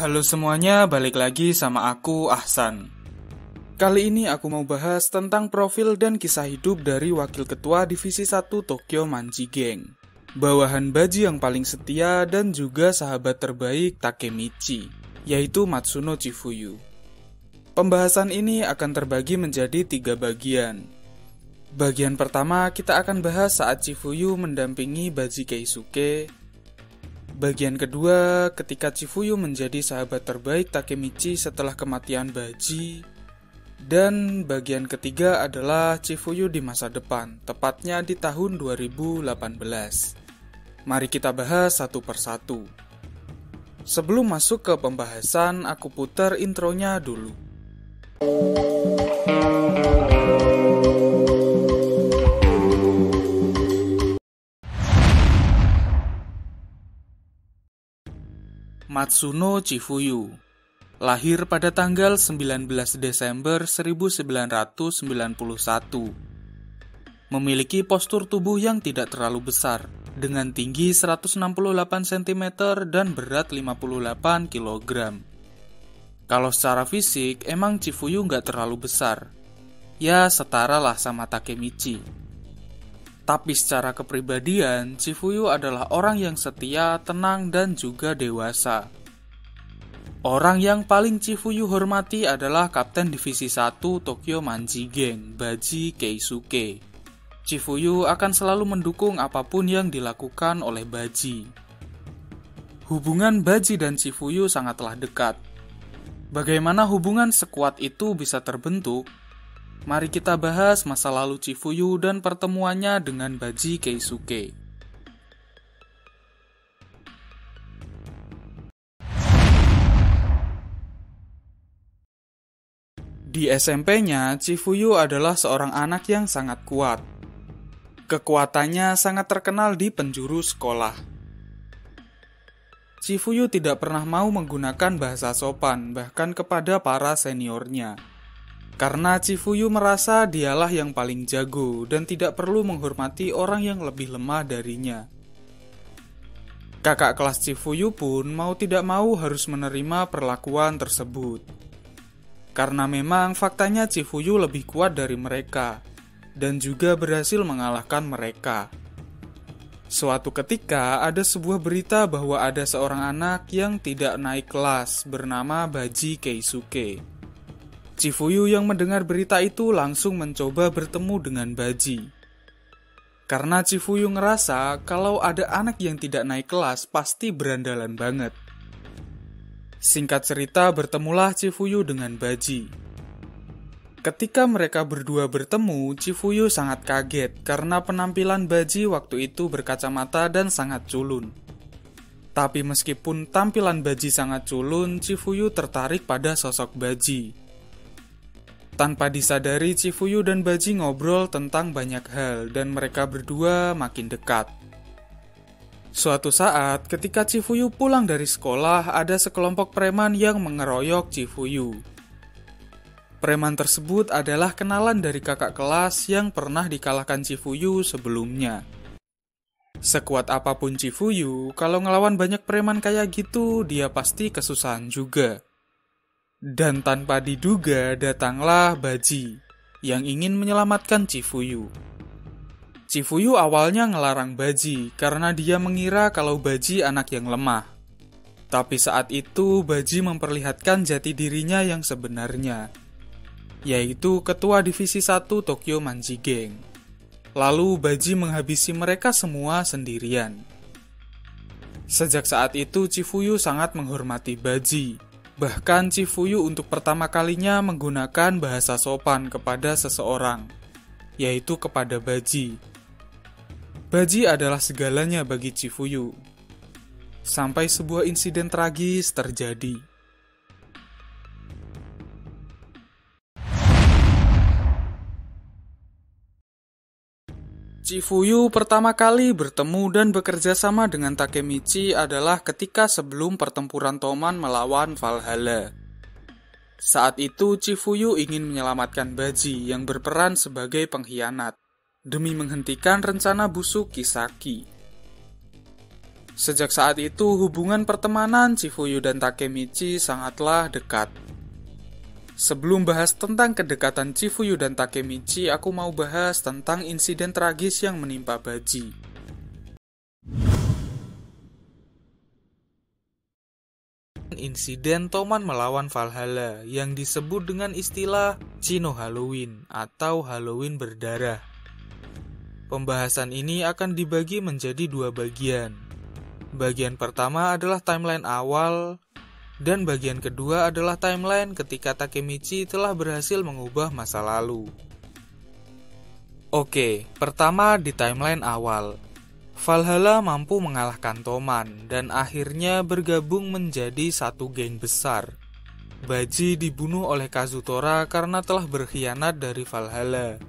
Halo semuanya, balik lagi sama aku, Ahsan. Kali ini aku mau bahas tentang profil dan kisah hidup dari Wakil Ketua Divisi 1 Tokyo Manji Gang, bawahan Baji yang paling setia dan juga sahabat terbaik Takemichi, yaitu Matsuno Chifuyu. Pembahasan ini akan terbagi menjadi 3 bagian. Bagian pertama kita akan bahas saat Chifuyu mendampingi Baji Keisuke. Bagian kedua, ketika Chifuyu menjadi sahabat terbaik Takemichi setelah kematian Baji. Dan bagian ketiga adalah Chifuyu di masa depan, tepatnya di tahun 2018. Mari kita bahas satu persatu. Sebelum masuk ke pembahasan, aku putar intronya dulu. Matsuno Chifuyu lahir pada tanggal 19 Desember 1991. Memiliki postur tubuh yang tidak terlalu besar, dengan tinggi 168 cm dan berat 58 kg. Kalau secara fisik, emang Chifuyu nggak terlalu besar. Ya, setara lah sama Takemichi. Tapi secara kepribadian, Chifuyu adalah orang yang setia, tenang, dan juga dewasa. Orang yang paling Chifuyu hormati adalah Kapten Divisi 1 Tokyo Manji Gang, Baji Keisuke. Chifuyu akan selalu mendukung apapun yang dilakukan oleh Baji. Hubungan Baji dan Chifuyu sangatlah dekat. Bagaimana hubungan sekuat itu bisa terbentuk? Mari kita bahas masa lalu Chifuyu dan pertemuannya dengan Baji Keisuke. Di SMP-nya, Chifuyu adalah seorang anak yang sangat kuat. Kekuatannya sangat terkenal di penjuru sekolah. Chifuyu tidak pernah mau menggunakan bahasa sopan, bahkan kepada para seniornya. Karena Chifuyu merasa dialah yang paling jago dan tidak perlu menghormati orang yang lebih lemah darinya. Kakak kelas Chifuyu pun mau tidak mau harus menerima perlakuan tersebut. Karena memang faktanya Chifuyu lebih kuat dari mereka dan juga berhasil mengalahkan mereka. Suatu ketika ada sebuah berita bahwa ada seorang anak yang tidak naik kelas bernama Baji Keisuke. Chifuyu yang mendengar berita itu langsung mencoba bertemu dengan Baji. Karena Chifuyu ngerasa kalau ada anak yang tidak naik kelas pasti berandalan banget. Singkat cerita, bertemulah Chifuyu dengan Baji. Ketika mereka berdua bertemu, Chifuyu sangat kaget karena penampilan Baji waktu itu berkacamata dan sangat culun. Tapi meskipun tampilan Baji sangat culun, Chifuyu tertarik pada sosok Baji. Tanpa disadari, Chifuyu dan Baji ngobrol tentang banyak hal dan mereka berdua makin dekat. Suatu saat, ketika Chifuyu pulang dari sekolah, ada sekelompok preman yang mengeroyok Chifuyu. Preman tersebut adalah kenalan dari kakak kelas yang pernah dikalahkan Chifuyu sebelumnya. Sekuat apapun Chifuyu, kalau ngelawan banyak preman kayak gitu, dia pasti kesusahan juga. Dan tanpa diduga datanglah Baji yang ingin menyelamatkan Chifuyu. Chifuyu awalnya ngelarang Baji karena dia mengira kalau Baji anak yang lemah. Tapi saat itu Baji memperlihatkan jati dirinya yang sebenarnya, yaitu Ketua Divisi 1 Tokyo Manji Gang. Lalu Baji menghabisi mereka semua sendirian. Sejak saat itu Chifuyu sangat menghormati Baji. Bahkan Chifuyu untuk pertama kalinya menggunakan bahasa sopan kepada seseorang, yaitu kepada Baji. Baji adalah segalanya bagi Chifuyu. Sampai sebuah insiden tragis terjadi. Chifuyu pertama kali bertemu dan bekerja sama dengan Takemichi adalah ketika sebelum pertempuran Toman melawan Valhalla. Saat itu Chifuyu ingin menyelamatkan Baji yang berperan sebagai pengkhianat demi menghentikan rencana busuk Kisaki. Sejak saat itu, hubungan pertemanan Chifuyu dan Takemichi sangatlah dekat. Sebelum bahas tentang kedekatan Chifuyu dan Takemichi, aku mau bahas tentang insiden tragis yang menimpa Baji. Insiden Toman melawan Valhalla yang disebut dengan istilah Chino Halloween atau Halloween berdarah. Pembahasan ini akan dibagi menjadi dua bagian. Bagian pertama adalah timeline awal, dan bagian kedua adalah timeline ketika Takemichi telah berhasil mengubah masa lalu. Oke, pertama di timeline awal. Valhalla mampu mengalahkan Toman dan akhirnya bergabung menjadi satu geng besar. Baji dibunuh oleh Kazutora karena telah berkhianat dari Valhalla.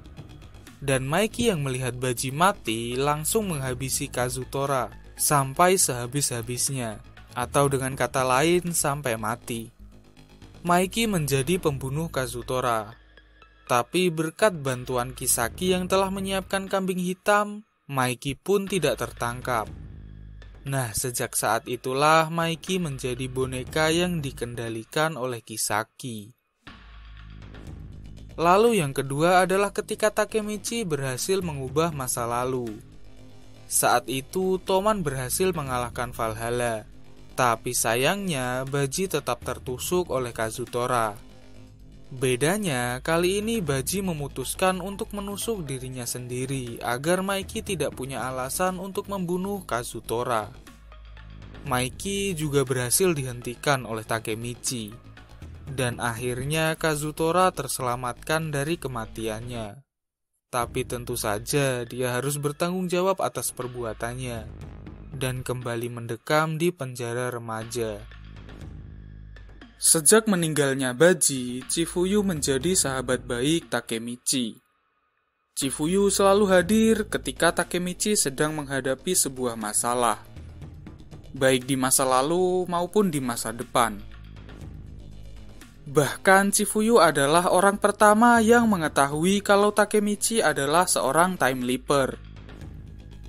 Dan Maiki yang melihat Baji mati langsung menghabisi Kazutora sampai sehabis-habisnya, atau dengan kata lain sampai mati. Maiki menjadi pembunuh Kazutora. Tapi berkat bantuan Kisaki yang telah menyiapkan kambing hitam, Maiki pun tidak tertangkap. Nah, sejak saat itulah Maiki menjadi boneka yang dikendalikan oleh Kisaki. Lalu yang kedua adalah ketika Takemichi berhasil mengubah masa lalu. Saat itu Toman berhasil mengalahkan Valhalla, tapi sayangnya Baji tetap tertusuk oleh Kazutora. Bedanya, kali ini Baji memutuskan untuk menusuk dirinya sendiri agar Maiki tidak punya alasan untuk membunuh Kazutora. Maiki juga berhasil dihentikan oleh Takemichi, dan akhirnya Kazutora terselamatkan dari kematiannya. Tapi tentu saja dia harus bertanggung jawab atas perbuatannya dan kembali mendekam di penjara remaja. Sejak meninggalnya Baji, Chifuyu menjadi sahabat baik Takemichi. Chifuyu selalu hadir ketika Takemichi sedang menghadapi sebuah masalah, baik di masa lalu maupun di masa depan. Bahkan Chifuyu adalah orang pertama yang mengetahui kalau Takemichi adalah seorang time leaper.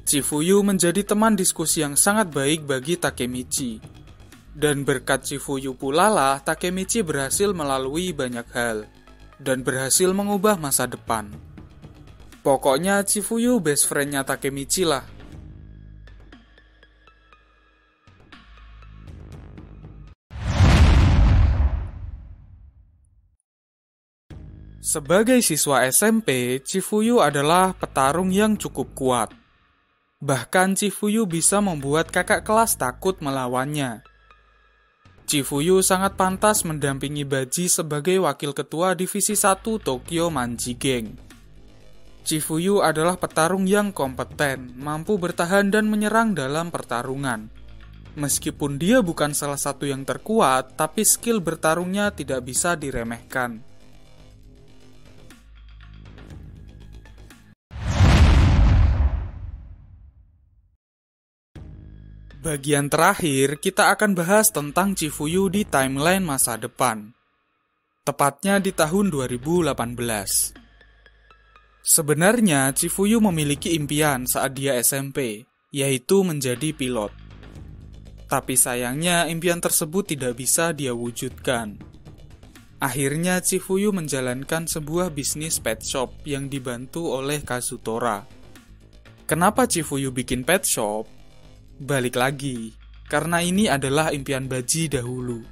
Chifuyu menjadi teman diskusi yang sangat baik bagi Takemichi. Dan berkat Chifuyu pula lah Takemichi berhasil melalui banyak hal dan berhasil mengubah masa depan. Pokoknya Chifuyu best friend-nya Takemichi lah. Sebagai siswa SMP, Chifuyu adalah petarung yang cukup kuat. Bahkan Chifuyu bisa membuat kakak kelas takut melawannya. Chifuyu sangat pantas mendampingi Baji sebagai wakil ketua Divisi 1 Tokyo Manji Gang. Chifuyu adalah petarung yang kompeten, mampu bertahan dan menyerang dalam pertarungan. Meskipun dia bukan salah satu yang terkuat, tapi skill bertarungnya tidak bisa diremehkan. Bagian terakhir, kita akan bahas tentang Chifuyu di timeline masa depan. Tepatnya di tahun 2018. Sebenarnya, Chifuyu memiliki impian saat dia SMP, yaitu menjadi pilot. Tapi sayangnya, impian tersebut tidak bisa dia wujudkan. Akhirnya, Chifuyu menjalankan sebuah bisnis pet shop yang dibantu oleh Kazutora. Kenapa Chifuyu bikin pet shop? Balik lagi, karena ini adalah impian Baji dahulu.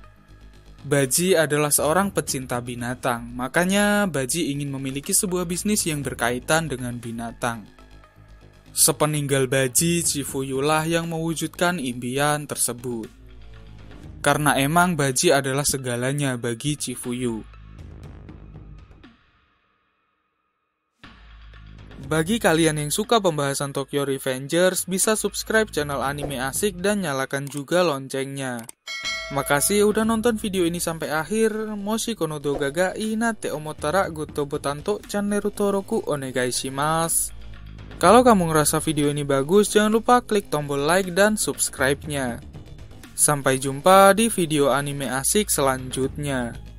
Baji adalah seorang pecinta binatang, makanya Baji ingin memiliki sebuah bisnis yang berkaitan dengan binatang. Sepeninggal Baji, Chifuyu lah yang mewujudkan impian tersebut. Karena emang Baji adalah segalanya bagi Chifuyu. Bagi kalian yang suka pembahasan Tokyo Revengers, bisa subscribe channel Anime Asik dan nyalakan juga loncengnya. Makasih udah nonton video ini sampai akhir. Moshi kono doga ga inate omotara goto botanto channel Toroku onegai shimasu. Kalau kamu ngerasa video ini bagus, jangan lupa klik tombol like dan subscribe-nya. Sampai jumpa di video anime asik selanjutnya.